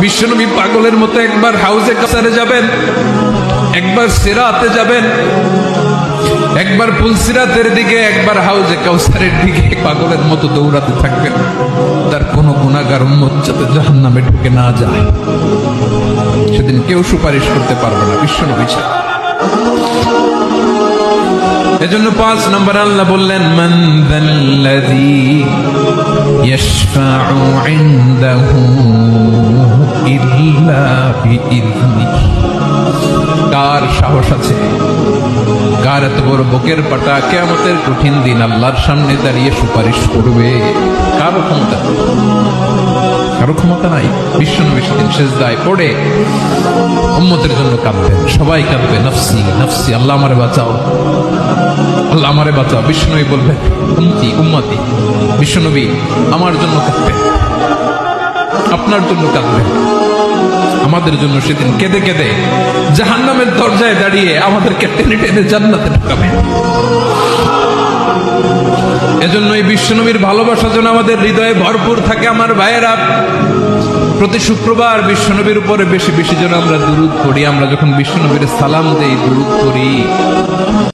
বিশ্বনবী পাগলের মতো একবার হাউজে কাসারে যাবেন, একবার সিরাতে যাবেন, একবার পুলসিরাতের দিকে, একবার হাউজে কাউসারের দিকে পাগলের মতো দৌড়াতে থাকবেন। তার কোনো গুনাহগার উম্মত যাতে জাহান্নামে ঢুকে না যায়, সেদিন কেউ সুপারিশ করতে পারবে না বিশ্বনবী ছাড়া। এজন্য 5 নম্বর আল্লাহ বললেন, মান যাল্লাযী ইয়াশফাউ ইনদাহু ইল্লা বিইযনিহি। কার সাহস আছে, কার এত বড় বুকের পাটা কিয়ামতের কঠিন দিন আল্লাহর সামনে দাঁড়িয়ে সুপারিশ করবে? কারো ক্ষমতা, কারো ক্ষমতা নাই। বিশ্বনবী সেদিন সিজদায় পড়ে উম্মতের জন্য কাঁদবেন, সবাই কাঁদবে, নফসি নফসি, আল্লাহ আমারে বাঁচাও, আল্লাহ আমারে বাঁচাও। বিশ্বনবী বলবেন, উম্মতি উম্মতি। বিশ্বনবী আমার জন্য কাঁদবেন, আপনার জন্য কাঁদবেন, আমাদের জন্য সেদিন কেঁদে কেঁদে জাহান্নামের দরজায় দাঁড়িয়ে আমাদেরকে টেনে টেনে জান্নাতে ঢুকাবেন। এজন্য এই বিশ্বনবীর ভালোবাসা যেন আমাদের হৃদয়ে ভরপুর থাকে। আমার ভাইয়েরা, প্রতি শুক্রবার বিশ্বনবীর উপরে বেশি বেশি যেন আমরা দুরূদ পড়ি। আমরা যখন বিশ্বনবীর সালাম দেই, দুরূদ পড়ি,